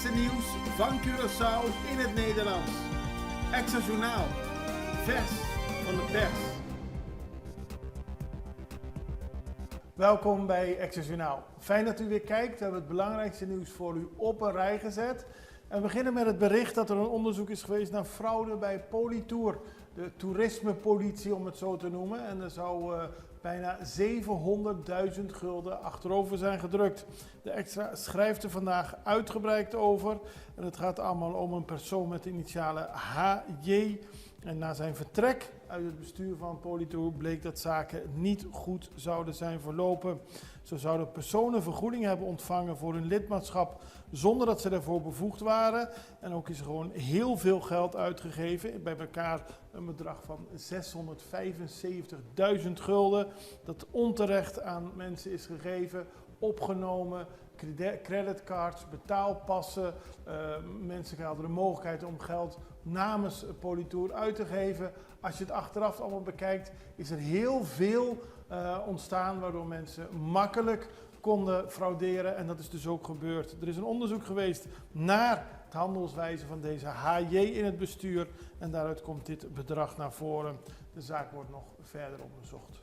belangrijkste nieuws van Curaçao in het Nederlands. Extra Journaal, vers van de pers. Welkom bij Extra Journaal. Fijn dat u weer kijkt. We hebben het belangrijkste nieuws voor u op een rij gezet. En we beginnen met het bericht dat er een onderzoek is geweest naar fraude bij Politour. De toerismepolitie om het zo te noemen. En er zou bijna 700.000 gulden achterover zijn gedrukt. De Extra schrijft er vandaag uitgebreid over. En het gaat allemaal om een persoon met de initialen HJ. En na zijn vertrek uit het bestuur van Politour bleek dat zaken niet goed zouden zijn verlopen. Zo zouden personen vergoeding hebben ontvangen voor hun lidmaatschap zonder dat ze daarvoor bevoegd waren. En ook is er gewoon heel veel geld uitgegeven, bij elkaar een bedrag van 675.000 gulden. Dat onterecht aan mensen is gegeven, opgenomen. Creditcards, betaalpassen, mensen hadden de mogelijkheid om geld namens Politour uit te geven. Als je het achteraf allemaal bekijkt, is er heel veel ontstaan waardoor mensen makkelijk konden frauderen en dat is dus ook gebeurd. Er is een onderzoek geweest naar het handelswijze van deze HJ in het bestuur en daaruit komt dit bedrag naar voren. De zaak wordt nog verder onderzocht.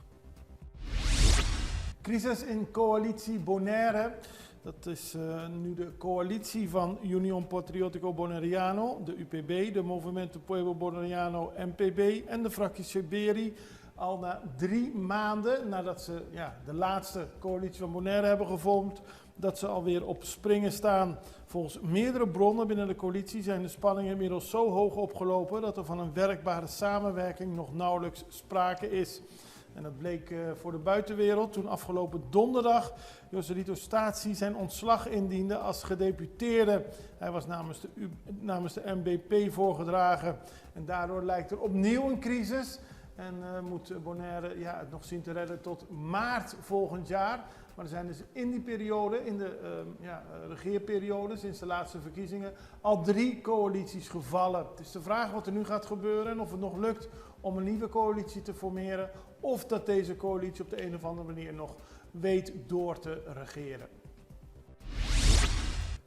Crisis in coalitie Bonaire. Dat is nu de coalitie van Unión Patriótico Bonaireano, de UPB, de Movimento Pueblo Bonaireano MPB en de fractie Seberi. Al na 3 maanden nadat ze de laatste coalitie van Bonaire hebben gevormd, dat ze alweer op springen staan. Volgens meerdere bronnen binnen de coalitie zijn de spanningen inmiddels zo hoog opgelopen dat er van een werkbare samenwerking nog nauwelijks sprake is. En dat bleek voor de buitenwereld toen afgelopen donderdag Joselito Staci zijn ontslag indiende als gedeputeerde. Hij was namens de MBP voorgedragen en daardoor lijkt er opnieuw een crisis. En moet Bonaire het nog zien te redden tot maart volgend jaar. Maar er zijn dus in die periode, in de regeerperiode, sinds de laatste verkiezingen, al 3 coalities gevallen. Het is de vraag wat er nu gaat gebeuren en of het nog lukt om een nieuwe coalitie te formeren. Of dat deze coalitie op de een of andere manier nog weet door te regeren.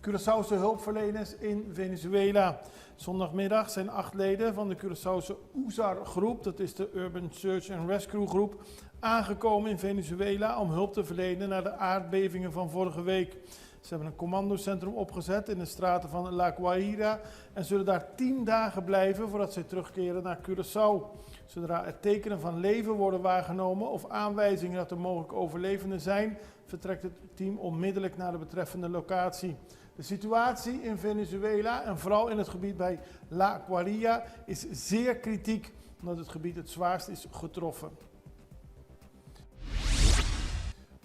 Curaçaose hulpverleners in Venezuela. Zondagmiddag zijn 8 leden van de Curaçaose USAR-groep, dat is de Urban Search and Rescue groep, aangekomen in Venezuela om hulp te verlenen na de aardbevingen van vorige week. Ze hebben een commandocentrum opgezet in de straten van La Guaira en zullen daar 10 dagen blijven voordat zij terugkeren naar Curaçao. Zodra er tekenen van leven worden waargenomen of aanwijzingen dat er mogelijk overlevenden zijn, vertrekt het team onmiddellijk naar de betreffende locatie. De situatie in Venezuela en vooral in het gebied bij La Guaira is zeer kritiek, omdat het gebied het zwaarst is getroffen.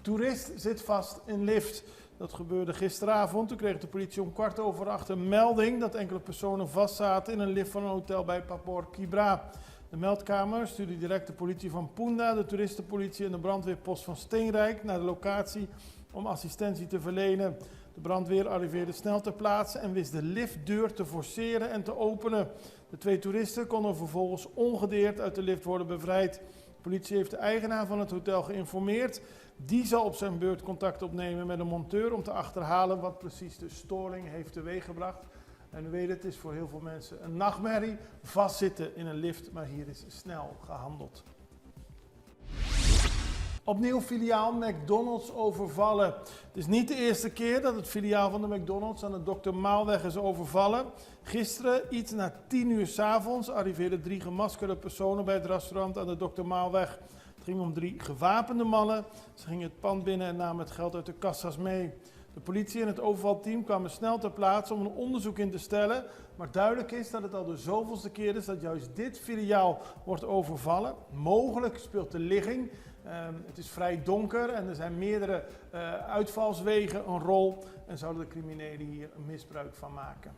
Toerist zit vast in lift. Dat gebeurde gisteravond. Toen kreeg de politie om 8:15 een melding dat enkele personen vastzaten in een lift van een hotel bij Papor Quibra. De meldkamer stuurde direct de politie van Punda, de toeristenpolitie en de brandweerpost van Steenrijk naar de locatie om assistentie te verlenen. De brandweer arriveerde snel ter plaatse en wist de liftdeur te forceren en te openen. De 2 toeristen konden vervolgens ongedeerd uit de lift worden bevrijd. De politie heeft de eigenaar van het hotel geïnformeerd. Die zal op zijn beurt contact opnemen met een monteur om te achterhalen wat precies de storing heeft teweeggebracht. En u weet het is voor heel veel mensen een nachtmerrie, vastzitten in een lift, maar hier is snel gehandeld. Opnieuw filiaal McDonald's overvallen. Het is niet de eerste keer dat het filiaal van de McDonald's aan de Dr. Maalweg is overvallen. Gisteren, iets na 10:00 's avonds, arriveerden 3 gemaskerde personen bij het restaurant aan de Dr. Maalweg. Het ging om 3 gewapende mannen. Ze gingen het pand binnen en namen het geld uit de kassa's mee. De politie en het overvalteam kwamen snel ter plaatse om een onderzoek in te stellen. Maar duidelijk is dat het al de zoveelste keer is dat juist dit filiaal wordt overvallen. Mogelijk speelt de ligging. Het is vrij donker en er zijn meerdere uitvalswegen een rol. En zouden de criminelen hier een misbruik van maken.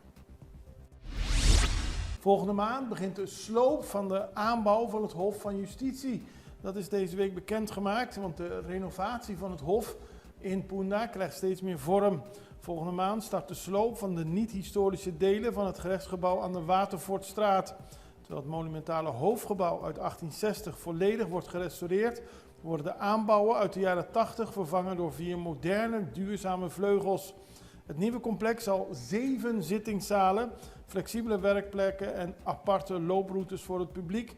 Volgende maand begint de sloop van de aanbouw van het Hof van Justitie. Dat is deze week bekendgemaakt, want de renovatie van het Hof in Punda krijgt steeds meer vorm. Volgende maand start de sloop van de niet-historische delen van het gerechtsgebouw aan de Watervoortstraat. Terwijl het monumentale hoofdgebouw uit 1860 volledig wordt gerestaureerd, worden de aanbouwen uit de jaren 80 vervangen door 4 moderne, duurzame vleugels. Het nieuwe complex zal 7 zittingszalen, flexibele werkplekken en aparte looproutes voor het publiek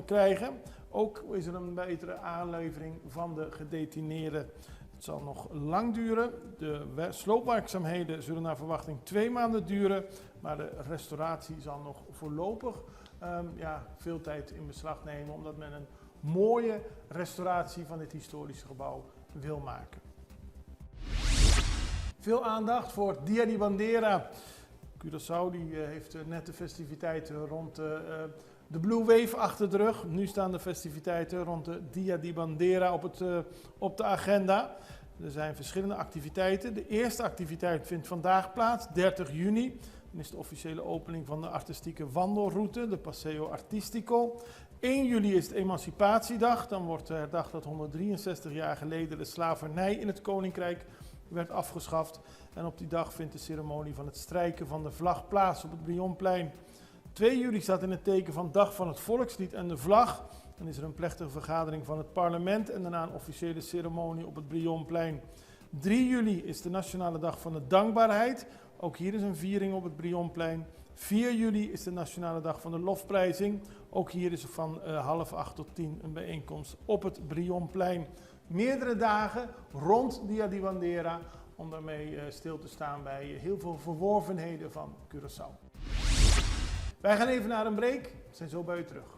krijgen. Ook is er een betere aanlevering van de gedetineerden. Het zal nog lang duren. De sloopwerkzaamheden zullen naar verwachting 2 maanden duren, maar de restauratie zal nog voorlopig veel tijd in beslag nemen, omdat men een mooie restauratie van dit historische gebouw wil maken. Veel aandacht voor Dia di Bandera. Curaçao heeft net de festiviteiten rond de Blue Wave achter de rug. Nu staan de festiviteiten rond de Dia di Bandera op de agenda. Er zijn verschillende activiteiten. De eerste activiteit vindt vandaag plaats, 30 juni. Dan is de officiële opening van de artistieke wandelroute, de Paseo Artistico. 1 juli is de Emancipatiedag. Dan wordt herdacht dat 163 jaar geleden de slavernij in het Koninkrijk werd afgeschaft. En op die dag vindt de ceremonie van het strijken van de vlag plaats op het Brionplein. 2 juli staat in het teken van Dag van het Volkslied en de Vlag. Dan is er een plechtige vergadering van het parlement en daarna een officiële ceremonie op het Brionplein. 3 juli is de Nationale Dag van de Dankbaarheid. Ook hier is een viering op het Brionplein. 4 juli is de Nationale Dag van de Lofprijzing. Ook hier is er van 7:30 tot 10 een bijeenkomst op het Brionplein. Meerdere dagen rond Dia di Bandera om daarmee stil te staan bij heel veel verworvenheden van Curaçao. Wij gaan even naar een break. We zijn zo bij u terug.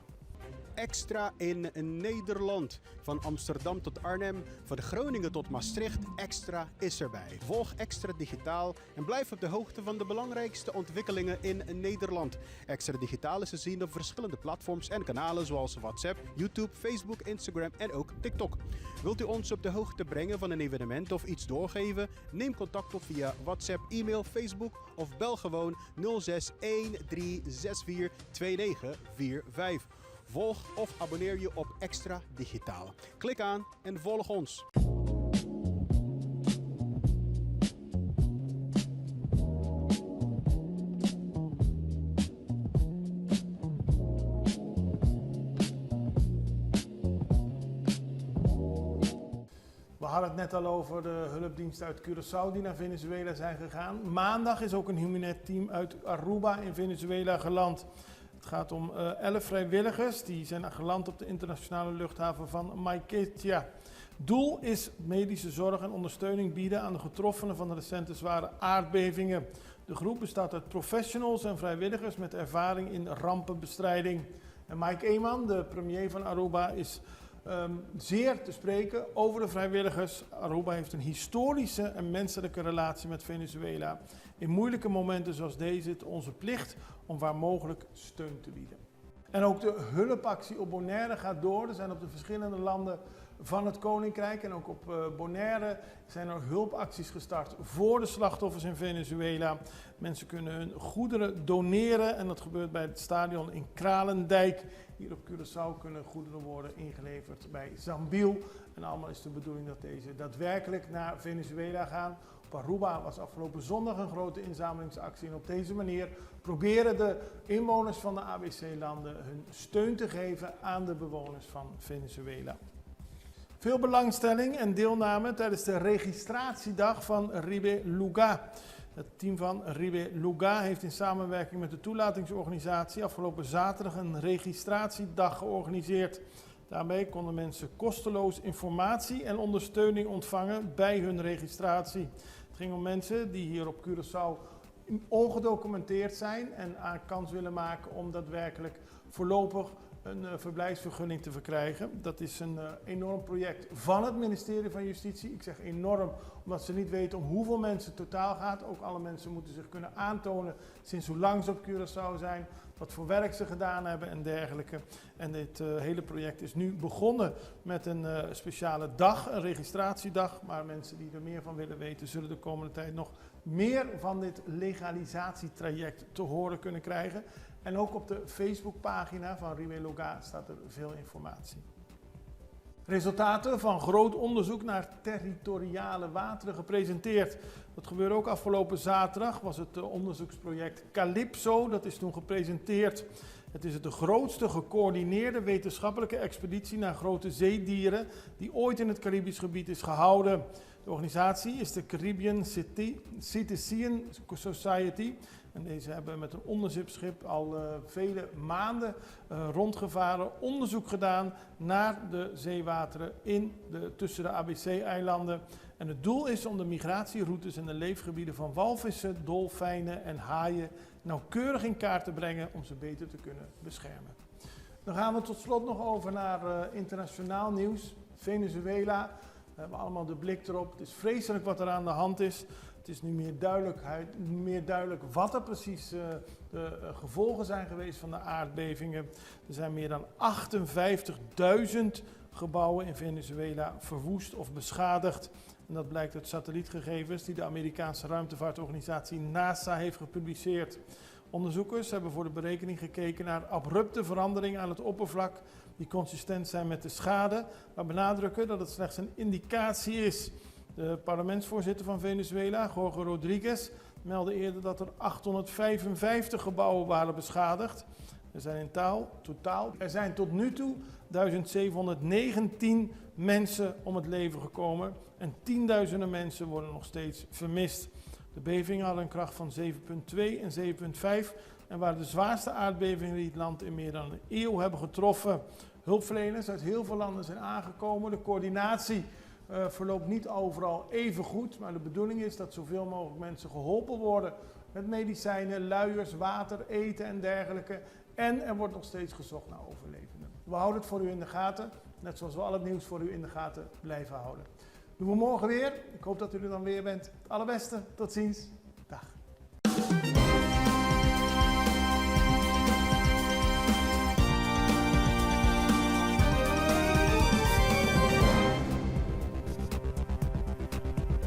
Extra in Nederland. Van Amsterdam tot Arnhem, van Groningen tot Maastricht, Extra is erbij. Volg Extra Digitaal en blijf op de hoogte van de belangrijkste ontwikkelingen in Nederland. Extra Digitaal is te zien op verschillende platforms en kanalen zoals WhatsApp, YouTube, Facebook, Instagram en ook TikTok. Wilt u ons op de hoogte brengen van een evenement of iets doorgeven? Neem contact op via WhatsApp, e-mail, Facebook of bel gewoon 06 1364 2945. Volg of abonneer je op Extra Digitaal. Klik aan en volg ons. We hadden het net al over de hulpdiensten uit Curaçao die naar Venezuela zijn gegaan. Maandag is ook een humanitair team uit Aruba in Venezuela geland. Het gaat om 11 vrijwilligers die zijn geland op de internationale luchthaven van Maiquetía. Doel is medische zorg en ondersteuning bieden aan de getroffenen van de recente zware aardbevingen. De groep bestaat uit professionals en vrijwilligers met ervaring in rampenbestrijding. En Mike Eman, de premier van Aruba, is zeer te spreken over de vrijwilligers. Aruba heeft een historische en menselijke relatie met Venezuela. In moeilijke momenten zoals deze is het onze plicht om waar mogelijk steun te bieden. En ook de hulpactie op Bonaire gaat door. Er zijn op de verschillende landen van het Koninkrijk en ook op Bonaire zijn er hulpacties gestart voor de slachtoffers in Venezuela. Mensen kunnen hun goederen doneren en dat gebeurt bij het stadion in Kralendijk. Hier op Curaçao kunnen goederen worden ingeleverd bij Zambiel. En allemaal is de bedoeling dat deze daadwerkelijk naar Venezuela gaan. Op Aruba was afgelopen zondag een grote inzamelingsactie en op deze manier proberen de inwoners van de ABC-landen hun steun te geven aan de bewoners van Venezuela. Veel belangstelling en deelname tijdens de registratiedag van Ribe Luga. Het team van Ribe Luga heeft in samenwerking met de toelatingsorganisatie afgelopen zaterdag een registratiedag georganiseerd. Daarbij konden mensen kosteloos informatie en ondersteuning ontvangen bij hun registratie. Het ging om mensen die hier op Curaçao ongedocumenteerd zijn en aan kans willen maken om daadwerkelijk voorlopig een verblijfsvergunning te verkrijgen. Dat is een enorm project van het ministerie van Justitie. Ik zeg enorm, omdat ze niet weten om hoeveel mensen het totaal gaat. Ook alle mensen moeten zich kunnen aantonen sinds hoe lang ze op Curaçao zijn, wat voor werk ze gedaan hebben en dergelijke. En dit hele project is nu begonnen met een speciale dag, een registratiedag. Maar mensen die er meer van willen weten, zullen de komende tijd nog meer van dit legalisatietraject te horen kunnen krijgen. En ook op de Facebookpagina van Ribe Luga staat er veel informatie. Resultaten van groot onderzoek naar territoriale wateren gepresenteerd. Dat gebeurde ook afgelopen zaterdag, was het onderzoeksproject Calypso, dat is toen gepresenteerd. Het is de grootste gecoördineerde wetenschappelijke expeditie naar grote zeedieren die ooit in het Caribisch gebied is gehouden. De organisatie is de Caribbean Citizen Society. En deze hebben met een onderzeeschip al vele maanden rondgevaren, onderzoek gedaan naar de zeewateren tussen de ABC-eilanden. En het doel is om de migratieroutes en de leefgebieden van walvissen, dolfijnen en haaien nauwkeurig in kaart te brengen om ze beter te kunnen beschermen. Dan gaan we tot slot nog over naar internationaal nieuws. Venezuela, we hebben allemaal de blik erop. Het is vreselijk wat er aan de hand is. Het is nu meer duidelijk wat er precies de gevolgen zijn geweest van de aardbevingen. Er zijn meer dan 58.000 gebouwen in Venezuela verwoest of beschadigd. En dat blijkt uit satellietgegevens die de Amerikaanse ruimtevaartorganisatie NASA heeft gepubliceerd. Onderzoekers hebben voor de berekening gekeken naar abrupte veranderingen aan het oppervlak die consistent zijn met de schade, maar benadrukken dat het slechts een indicatie is. De parlementsvoorzitter van Venezuela, Jorge Rodriguez, meldde eerder dat er 855 gebouwen waren beschadigd. Er zijn tot nu toe 1719 mensen om het leven gekomen en tienduizenden mensen worden nog steeds vermist. De bevingen hadden een kracht van 7,2 en 7,5 en waren de zwaarste aardbevingen die het land in meer dan een eeuw hebben getroffen. Hulpverleners uit heel veel landen zijn aangekomen. De coördinatie verloopt niet overal even goed, maar de bedoeling is dat zoveel mogelijk mensen geholpen worden met medicijnen, luiers, water, eten en dergelijke. En er wordt nog steeds gezocht naar overlevenden. We houden het voor u in de gaten, net zoals we al het nieuws voor u in de gaten blijven houden. Doen we morgen weer. Ik hoop dat u er dan weer bent. Het allerbeste. Tot ziens. Dag.